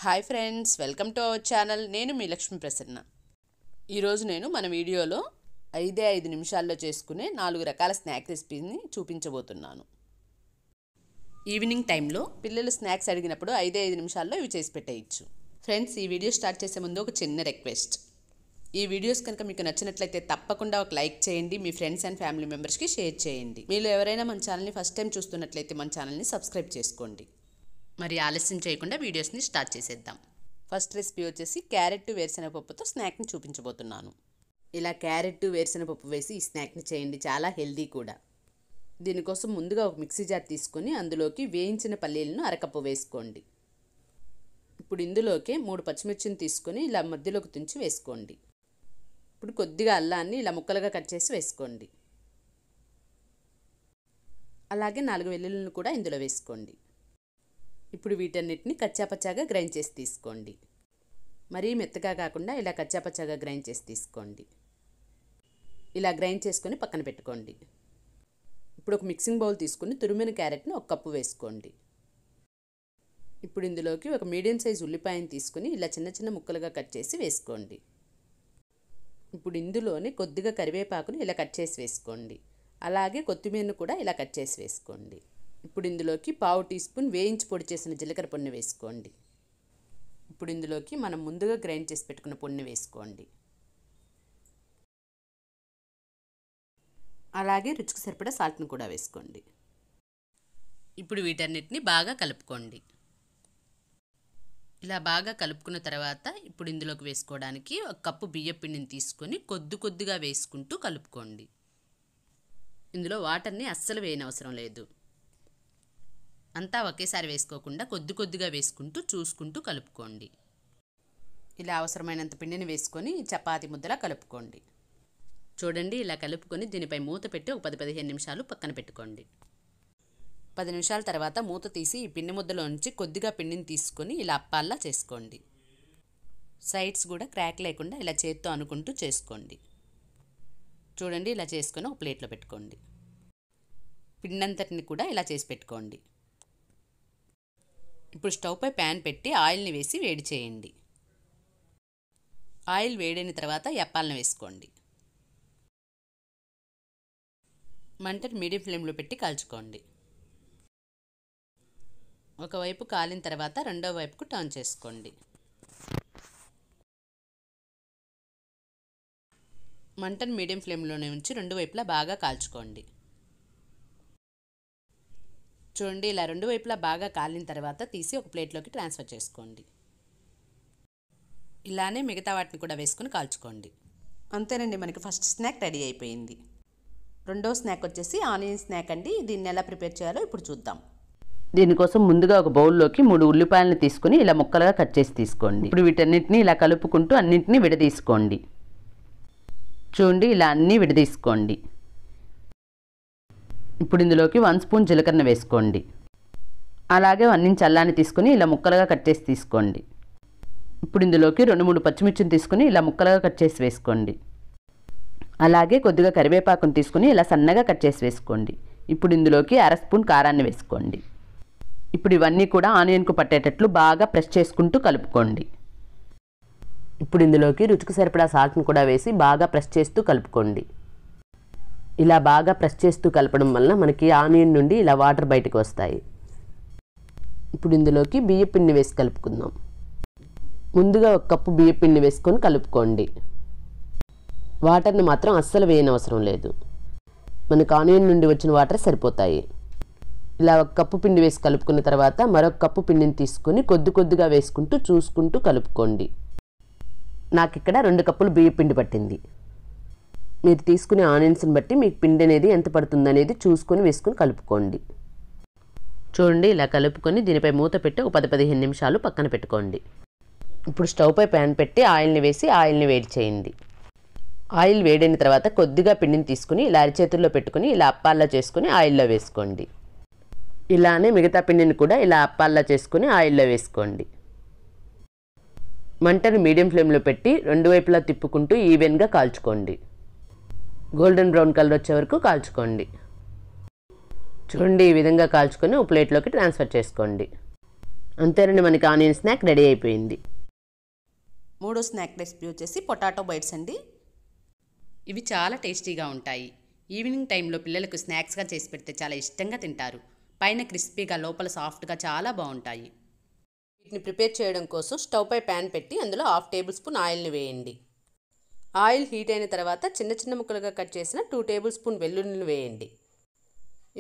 Hi friends, welcome to our channel. నేను మీ లక్ష్మీ ప్రసన్న. ఈరోజు నేను మన వీడియోలో 5 నిమిషాల్లో చేసుకునే 4 రకాల స్నాక్ రెసిపీని చూపించబోతున్నాను. ఈవినింగ్ టైంలో పిల్లలు స్నాక్స్ అడిగినప్పుడు 5 నిమిషాల్లో ఇవి చేసి పెట్టేయచ్చు. ఫ్రెండ్స్, ఈ వీడియో స్టార్ట్ చేసే ముందు ఒక చిన్న రిక్వెస్ట్. ఈ వీడియోస్ కనుక మీకు నచ్చినట్లయితే తప్పకుండా ఒక లైక్ చేయండి, మీ ఫ్రెండ్స్ అండ్ ఫ్యామిలీ మెంబర్స్కి షేర్ చేయండి. మీరు ఎవరైనా మన ఛానల్ని ఫస్ట్ టైం చూస్తున్నట్లయితే మన ఛానల్ని సబ్స్క్రైబ్ చేసుకోండి. మరి ఆలస్యం చేయకుండా వీడియోస్ని స్టార్ట్ చేసేద్దాం. ఫస్ట్ రెసిపీ వచ్చేసి క్యారెట్ వేరుశనగపప్పుతో స్నాక్ని చూపించబోతున్నాను. ఇలా క్యారెట్ వేరుశనగపప్పు వేసి ఈ స్నాక్ని చేయండి, చాలా హెల్దీ కూడా. దీనికోసం ముందుగా ఒక మిక్సీ జార్ తీసుకొని అందులోకి వేయించిన పల్లీలను అరకప్పు వేసుకోండి. ఇప్పుడు ఇందులోకి 3 పచ్చిమిర్చిని తీసుకొని ఇలా మధ్యలోకి తుంచి వేసుకోండి. ఇప్పుడు కొద్దిగా అల్లాన్ని ఇలా ముక్కలుగా కట్ చేసి వేసుకోండి. అలాగే 4 వెల్లుల్లిని కూడా ఇందులో వేసుకోండి. ఇప్పుడు వీటన్నిటిని కచ్చాపచ్చాగా గ్రైండ్ చేసి తీసుకోండి. మరీ మెత్తగా కాకుండా ఇలా కచ్చాపచ్చాగా గ్రైండ్ చేసి తీసుకోండి. ఇలా గ్రైండ్ చేసుకొని పక్కన పెట్టుకోండి. ఇప్పుడు ఒక మిక్సింగ్ బౌల్ తీసుకుని తురిమిన క్యారెట్ని 1 కప్పు వేసుకోండి. ఇప్పుడు ఇందులోకి ఒక మీడియం సైజ్ ఉల్లిపాయను తీసుకుని ఇలా చిన్న చిన్న ముక్కలుగా కట్ చేసి వేసుకోండి. ఇప్పుడు ఇందులోనే కొద్దిగా కరివేపాకును ఇలా కట్ చేసి వేసుకోండి. అలాగే కొత్తిమీరను కూడా ఇలా కట్ చేసి వేసుకోండి. ఇప్పుడు ఇందులోకి 1/2 టీ స్పూన్ వేయించి పొడి చేసిన జీలకర్ర పొడిని వేసుకోండి. ఇప్పుడు ఇందులోకి మనం ముందుగా గ్రైండ్ చేసి పెట్టుకున్న పొడిని వేసుకోండి. అలాగే రుచికి సరిపడా సాల్ట్ని కూడా వేసుకోండి. ఇప్పుడు వీటన్నిటిని బాగా కలుపుకోండి. ఇలా బాగా కలుపుకున్న తర్వాత ఇప్పుడు ఇందులోకి వేసుకోవడానికి 1 కప్పు బియ్యం పిండిని తీసుకొని కొద్దిగా వేసుకుంటూ కలుపుకోండి. ఇందులో వాటర్ని అస్సలు వేయనవసరం లేదు. అంతా ఒకేసారి వేసుకోకుండా కొద్దిగా వేసుకుంటూ చూసుకుంటూ కలుపుకోండి. ఇలా అవసరమైనంత పిండిని వేసుకొని చపాతీ ముద్దలా కలుపుకోండి. చూడండి, ఇలా కలుపుకొని దీనిపై మూత పెట్టి ఒక 10-15 నిమిషాలు పక్కన పెట్టుకోండి. 10 నిమిషాల తర్వాత మూత తీసి ఈ పిండి ముద్దలో నుంచి కొద్దిగా పిండిని తీసుకొని ఇలా అప్పాల్లా చేసుకోండి. సైడ్స్ కూడా క్రాక్ లేకుండా ఇలా చేత్తో అనుకుంటూ చేసుకోండి. చూడండి, ఇలా చేసుకొని ఒక ప్లేట్లో పెట్టుకోండి. పిండంతటిని కూడా ఇలా చేసి పెట్టుకోండి. ఇప్పుడు స్టవ్ పై ప్యాన్ పెట్టి ఆయిల్ని వేసి వేడి చేయండి. ఆయిల్ వేడైన తర్వాత ఈ అప్పాలను వేసుకోండి. మంటను మీడియం ఫ్లేమ్లో పెట్టి కాల్చుకోండి. ఒకవైపు కాలిన తర్వాత రెండో వైపుకు టర్న్ చేసుకోండి. మంటను మీడియం ఫ్లేమ్లోనే ఉంచి 2 వైపులా బాగా కాల్చుకోండి. చూడండి, ఇలా 2 వైపులా బాగా కాలిన తర్వాత తీసి ఒక ప్లేట్లోకి ట్రాన్స్ఫర్ చేసుకోండి. ఇలానే మిగతా వాటిని కూడా వేసుకొని కాల్చుకోండి. అంతేనండి, మనకి ఫస్ట్ స్నాక్ రెడీ అయిపోయింది. రెండో స్నాక్ వచ్చేసి ఆనియన్ స్నాక్ అండి. దీన్ని ఎలా ప్రిపేర్ చేయాలో ఇప్పుడు చూద్దాం. దీనికోసం ముందుగా ఒక బౌల్లోకి 3 ఉల్లిపాయలను తీసుకుని ఇలా ముక్కలుగా కట్ చేసి తీసుకోండి. ఇప్పుడు వీటన్నిటిని ఇలా కలుపుకుంటూ అన్నింటినీ విడదీసుకోండి. చూడండి, ఇలా అన్నీ విడదీసుకోండి. ఇప్పుడు ఇందులోకి 1 స్పూన్ జీలకర్ర వేసుకోండి. అలాగే 1 ఇంచ్ అల్లాన్ని తీసుకుని ఇలా ముక్కలుగా కట్ చేసి తీసుకోండి. ఇప్పుడు ఇందులోకి 2-3 పచ్చిమిర్చిని తీసుకుని ఇలా ముక్కలుగా కట్ చేసి వేసుకోండి. అలాగే కొద్దిగా కరివేపాకును తీసుకుని ఇలా సన్నగా కట్ చేసి వేసుకోండి. ఇప్పుడు ఇందులోకి 1/2 స్పూన్ కారాన్ని వేసుకోండి. ఇప్పుడు ఇవన్నీ కూడా ఆనియన్కు పట్టేటట్లు బాగా ప్రెస్ చేసుకుంటూ కలుపుకోండి. ఇప్పుడు ఇందులోకి రుచికి సరిపడా సాల్ట్ని కూడా వేసి బాగా ప్రెస్ చేస్తూ కలుపుకోండి. ఇలా బాగా ప్రెస్ చేస్తూ కలపడం వలన మనకి ఆనియన్ నుండి ఇలా వాటర్ బయటకు వస్తాయి. ఇప్పుడు ఇందులోకి బియ్యం పిండి వేసి కలుపుకుందాం. ముందుగా 1 కప్పు బియ్యం పిండి వేసుకొని కలుపుకోండి. వాటర్ని మాత్రం అస్సలు వేయనవసరం లేదు. మనకు ఆనియన్ నుండి వచ్చిన వాటర్ సరిపోతాయి. ఇలా 1 కప్పు పిండి వేసి కలుపుకున్న తర్వాత మరొక కప్పు పిండిని తీసుకొని కొద్దిగా వేసుకుంటూ చూసుకుంటూ కలుపుకోండి. నాకు ఇక్కడ 2 కప్పులు బియ్యం పిండి పట్టింది. మీరు తీసుకునే ఆనియన్స్ని బట్టి మీకు పిండి అనేది ఎంత పడుతుందనేది చూసుకొని వేసుకొని కలుపుకోండి. చూడండి, ఇలా కలుపుకొని దీనిపై మూత పెట్టి ఒక 10-15 నిమిషాలు పక్కన పెట్టుకోండి. ఇప్పుడు స్టవ్ పై ప్యాన్ పెట్టి ఆయిల్ని వేసి ఆయిల్ని వేడి చేయండి. ఆయిల్ వేడైన తర్వాత కొద్దిగా పిండిని తీసుకుని ఇలా అరిచేతుల్లో పెట్టుకుని ఇలా అప్పాల్లా చేసుకుని ఆయిల్లో వేసుకోండి. ఇలానే మిగతా పిండిని కూడా ఇలా అప్పాల్లా చేసుకుని ఆయిల్లో వేసుకోండి. మంటను మీడియం ఫ్లేమ్లో పెట్టి 2 వైపులా తిప్పుకుంటూ ఈవెన్గా కాల్చుకోండి. గోల్డెన్ బ్రౌన్ కలర్ వచ్చే వరకు కాల్చుకోండి. చూడండి, ఈ విధంగా కాల్చుకొని ఒక ప్లేట్లోకి ట్రాన్స్ఫర్ చేసుకోండి. అంతేనండి, మనకి ఆనియన్ స్నాక్ రెడీ అయిపోయింది. మూడో స్నాక్ రెసిపీ వచ్చేసి పొటాటో బైట్స్ అండి. ఇవి చాలా టేస్టీగా ఉంటాయి. ఈవినింగ్ టైంలో పిల్లలకు స్నాక్స్గా చేసి పెడితే చాలా ఇష్టంగా తింటారు. పైన క్రిస్పీగా లోపల సాఫ్ట్గా చాలా బాగుంటాయి. వీటిని ప్రిపేర్ చేయడం కోసం స్టవ్ పై ప్యాన్ పెట్టి అందులో 1/2 టేబుల్ స్పూన్ ఆయిల్ని వేయండి. ఆయిల్ హీట్ అయిన తర్వాత చిన్న చిన్న ముక్కలుగా కట్ చేసిన 2 టేబుల్ స్పూన్ వెల్లుల్లిని వేయండి.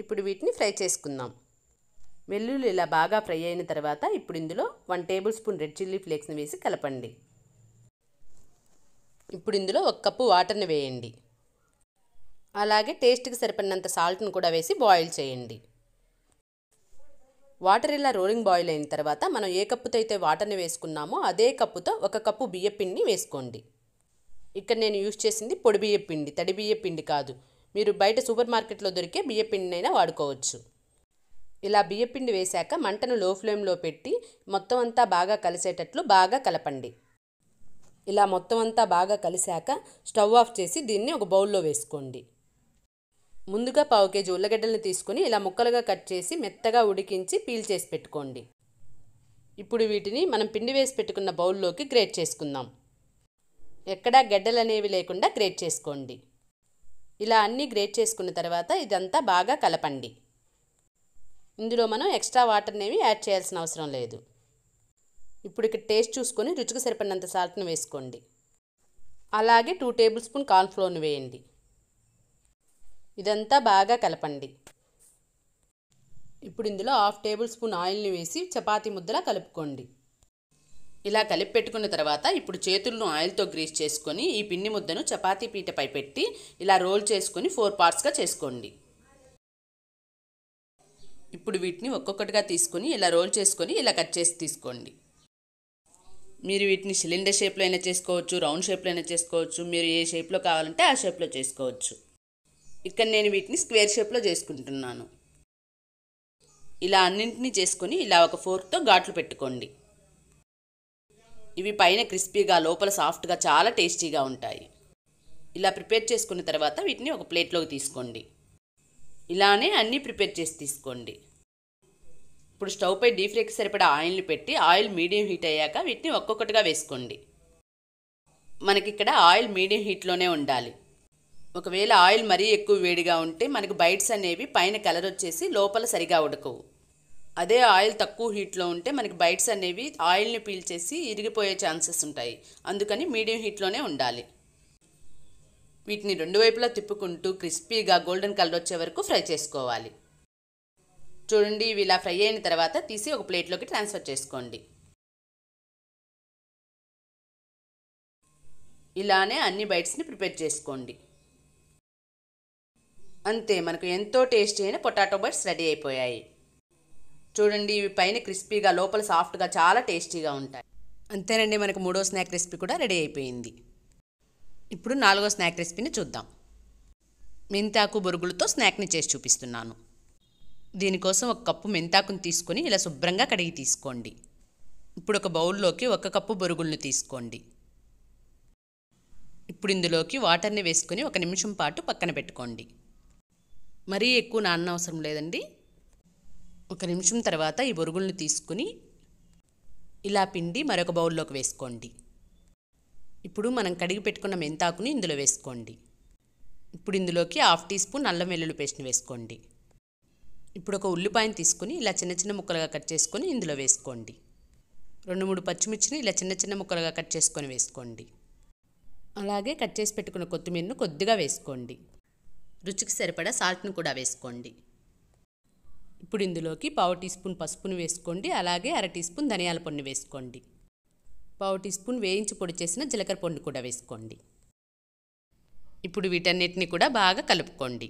ఇప్పుడు వీటిని ఫ్రై చేసుకుందాం. వెల్లుల్లి ఇలా బాగా ఫ్రై అయిన తర్వాత ఇప్పుడు ఇందులో 1 టేబుల్ స్పూన్ రెడ్ చిల్లీ ఫ్లేక్స్ని వేసి కలపండి. ఇప్పుడు ఇందులో 1 కప్పు వాటర్ని వేయండి. అలాగే టేస్ట్కి సరిపడినంత సాల్ట్ను కూడా వేసి బాయిల్ చేయండి. వాటర్ ఇలా రోలింగ్ బాయిల్ అయిన తర్వాత మనం ఏ కప్పుతో అయితే వాటర్ని వేసుకున్నామో అదే కప్పుతో 1 కప్పు బియ్యపిండిని వేసుకోండి. ఇక్కడ నేను యూజ్ చేసింది పొడి బియ్యపిండి, తడి బియ్యపిండి కాదు. మీరు బయట సూపర్ మార్కెట్లో దొరికే బియ్యపిండినైనా వాడుకోవచ్చు. ఇలా బియ్యపిండి వేశాక మంటను లో ఫ్లేమ్లో పెట్టి మొత్తం అంతా బాగా కలిసేటట్లు బాగా కలపండి. ఇలా మొత్తం అంతా బాగా కలిశాక స్టవ్ ఆఫ్ చేసి దీన్ని ఒక బౌల్లో వేసుకోండి. ముందుగా 1/2 కేజీ ఉల్లగడ్డల్ని తీసుకొని ఇలా ముక్కలుగా కట్ చేసి మెత్తగా ఉడికించి పీల్ చేసి పెట్టుకోండి. ఇప్పుడు వీటిని మనం పిండి వేసి పెట్టుకున్న బౌల్లోకి గ్రేట్ చేసుకుందాం. ఎక్కడా గడ్డలు అనేవి లేకుండా గ్రేట్ చేసుకోండి. ఇలా అన్నీ గ్రేట్ చేసుకున్న తర్వాత ఇదంతా బాగా కలపండి. ఇందులో మనం ఎక్స్ట్రా వాటర్నేవి యాడ్ చేయాల్సిన అవసరం లేదు. ఇప్పుడు ఇక్కడ టేస్ట్ చూసుకొని రుచికి సరిపడినంత సాల్ట్ను వేసుకోండి. అలాగే 2 టేబుల్ స్పూన్ కార్న్ఫ్లోర్ని వేయండి. ఇదంతా బాగా కలపండి. ఇప్పుడు ఇందులో 1/2 టేబుల్ స్పూన్ ఆయిల్ని వేసి చపాతీ ముద్దలా కలుపుకోండి. ఇలా కలిపి పెట్టుకున్న తర్వాత ఇప్పుడు చేతులను ఆయిల్తో గ్రీస్ చేసుకొని ఈ పిండి ముద్దను చపాతీ పీటపై పెట్టి ఇలా రోల్ చేసుకొని 4 పార్ట్స్గా చేసుకోండి. ఇప్పుడు వీటిని ఒక్కొక్కటిగా తీసుకొని ఇలా రోల్ చేసుకొని ఇలా కట్ చేసి తీసుకోండి. మీరు వీటిని సిలిండర్ షేప్లో అయినా చేసుకోవచ్చు, రౌండ్ షేప్లో అయినా చేసుకోవచ్చు. మీరు ఏ షేప్లో కావాలంటే ఆ షేప్లో చేసుకోవచ్చు. ఇక్కడ నేను వీటిని స్క్వేర్ షేప్లో చేసుకుంటున్నాను. ఇలా అన్నింటినీ చేసుకొని ఇలా ఒక ఫోర్క్తో ఘాట్లు పెట్టుకోండి. ఇవి పైన క్రిస్పీగా లోపల సాఫ్ట్గా చాలా టేస్టీగా ఉంటాయి. ఇలా ప్రిపేర్ చేసుకున్న తర్వాత వీటిని ఒక ప్లేట్లోకి తీసుకోండి. ఇలానే అన్నీ ప్రిపేర్ చేసి తీసుకోండి. ఇప్పుడు స్టవ్ పై డీప్ ఫ్రైకి సరిపడా ఆయిల్ని పెట్టి ఆయిల్ మీడియం హీట్ అయ్యాక వీటిని ఒక్కొక్కటిగా వేసుకోండి. మనకిక్కడ ఆయిల్ మీడియం హీట్లోనే ఉండాలి. ఒకవేళ ఆయిల్ మరీ ఎక్కువ వేడిగా ఉంటే మనకు బైట్స్ అనేవి పైన కలర్ వచ్చేసి లోపల సరిగా ఉడకవు. అదే ఆయిల్ తక్కువ హీట్లో ఉంటే మనకి బైట్స్ అనేవి ఆయిల్ని పీల్చేసి ఇరిగిపోయే ఛాన్సెస్ ఉంటాయి. అందుకని మీడియం హీట్లోనే ఉండాలి. వీటిని 2 వైపులా తిప్పుకుంటూ క్రిస్పీగా గోల్డెన్ కలర్ వచ్చే వరకు ఫ్రై చేసుకోవాలి. చూడండి, ఇవి ఇలా ఫ్రై అయిన తర్వాత తీసి ఒక ప్లేట్లోకి ట్రాన్స్ఫర్ చేసుకోండి. ఇలానే అన్ని బైట్స్ని ప్రిపేర్ చేసుకోండి. అంతే, మనకు ఎంతో టేస్టీ అయిన పొటాటో బైట్స్ రెడీ అయిపోయాయి. చూడండి, ఇవి పైన క్రిస్పీగా లోపల సాఫ్ట్గా చాలా టేస్టీగా ఉంటాయి. అంతేనండి, మనకు 3వ స్నాక్ రెసిపీ కూడా రెడీ అయిపోయింది. ఇప్పుడు 4వ స్నాక్ రెసిపీని చూద్దాం. మెంతాకు బొరుగులతో స్నాక్ని చేసి చూపిస్తున్నాను. దీనికోసం 1 కప్పు మెంతాకుని తీసుకొని ఇలా శుభ్రంగా కడిగి తీసుకోండి. ఇప్పుడు ఒక బౌల్లోకి 1 కప్పు బొరుగులను తీసుకోండి. ఇప్పుడు ఇందులోకి వాటర్ని వేసుకొని 1 నిమిషం పాటు పక్కన పెట్టుకోండి. మరీ ఎక్కువ నాననవసరం లేదండి. 1 నిమిషం తర్వాత ఈ బొరుగులను తీసుకుని ఇలా పిండి మరొక బౌల్లోకి వేసుకోండి. ఇప్పుడు మనం కడిగి పెట్టుకున్న మెంతాకుని ఇందులో వేసుకోండి. ఇప్పుడు ఇందులోకి 1/2 టీ స్పూన్ అల్లం వెల్లుల్లి పేస్ట్ని వేసుకోండి. ఇప్పుడు ఒక ఉల్లిపాయను తీసుకుని ఇలా చిన్న చిన్న ముక్కలుగా కట్ చేసుకొని ఇందులో వేసుకోండి. 2-3 పచ్చిమిర్చిని ఇలా చిన్న చిన్న ముక్కలుగా కట్ చేసుకొని వేసుకోండి. అలాగే కట్ చేసి పెట్టుకున్న కొత్తిమీరను కొద్దిగా వేసుకోండి. రుచికి సరిపడా సాల్ట్ను కూడా వేసుకోండి. ఇప్పుడు ఇందులోకి 1/2 టీ స్పూన్ పసుపును వేసుకోండి. అలాగే 1/2 టీ స్పూన్ ధనియాల పొడిని వేసుకోండి. 1/2 టీ స్పూన్ వేయించి పొడి చేసిన జీలకర్ర పొడిని కూడా వేసుకోండి. ఇప్పుడు వీటన్నిటిని కూడా బాగా కలుపుకోండి.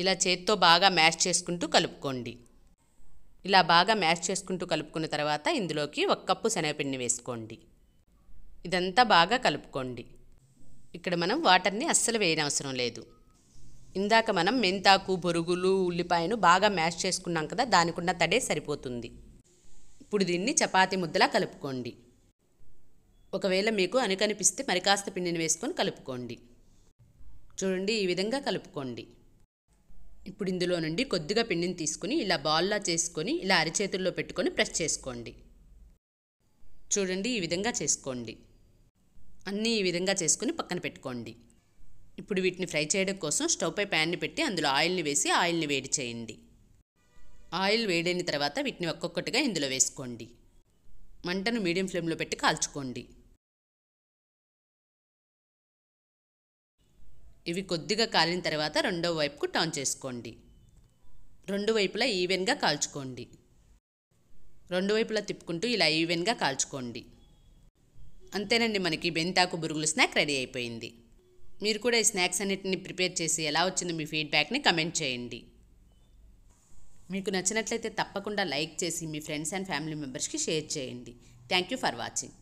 ఇలా చేత్తో బాగా మ్యాష్ చేసుకుంటూ కలుపుకోండి. ఇలా బాగా మ్యాష్ చేసుకుంటూ కలుపుకున్న తర్వాత ఇందులోకి 1 కప్పు శనగపిండిని వేసుకోండి. ఇదంతా బాగా కలుపుకోండి. ఇక్కడ మనం వాటర్ని అస్సలు వేయనవసరం లేదు. ఇందాక మనం మెంతాకు, బొరుగులు, ఉల్లిపాయను బాగా మ్యాష్ చేసుకున్నాం కదా, దానికున్న తడే సరిపోతుంది. ఇప్పుడు దీన్ని చపాతీ ముద్దలా కలుపుకోండి. ఒకవేళ మీకు అనుకనిపిస్తే మరి కాస్త పిండిని వేసుకొని కలుపుకోండి. చూడండి, ఈ విధంగా కలుపుకోండి. ఇప్పుడు ఇందులో నుండి కొద్దిగా పిండిని తీసుకుని ఇలా బాల్లా చేసుకొని ఇలా అరిచేతుల్లో పెట్టుకొని ప్రెస్ చేసుకోండి. చూడండి, ఈ విధంగా చేసుకోండి. అన్నీ ఈ విధంగా చేసుకుని పక్కన పెట్టుకోండి. ఇప్పుడు వీటిని ఫ్రై చేయడం కోసం స్టవ్ పై ప్యాన్ని పెట్టి అందులో ఆయిల్ని వేసి ఆయిల్ని వేడి చేయండి. ఆయిల్ వేడైన తర్వాత వీటిని ఒక్కొక్కటిగా ఇందులో వేసుకోండి. మంటను మీడియం ఫ్లేమ్లో పెట్టి కాల్చుకోండి. ఇవి కొద్దిగా కాలిన తర్వాత రెండో వైపుకు టర్న్ చేసుకోండి. రెండు వైపులా ఈవెన్గా కాల్చుకోండి. రెండు వైపులా తిప్పుకుంటూ ఇలా ఈవెన్గా కాల్చుకోండి. అంతేనండి, మనకి మెంతాకు బురుగులు స్నాక్ రెడీ అయిపోయింది. మీరు కూడా ఈ స్నాక్స్ అన్నిటిని ప్రిపేర్ చేసి ఎలా వచ్చిందో మీ ఫీడ్బ్యాక్ని కమెంట్ చేయండి. మీకు నచ్చినట్లయితే తప్పకుండా లైక్ చేసి మీ ఫ్రెండ్స్ అండ్ ఫ్యామిలీ మెంబర్స్కి షేర్ చేయండి. Thank you for watching.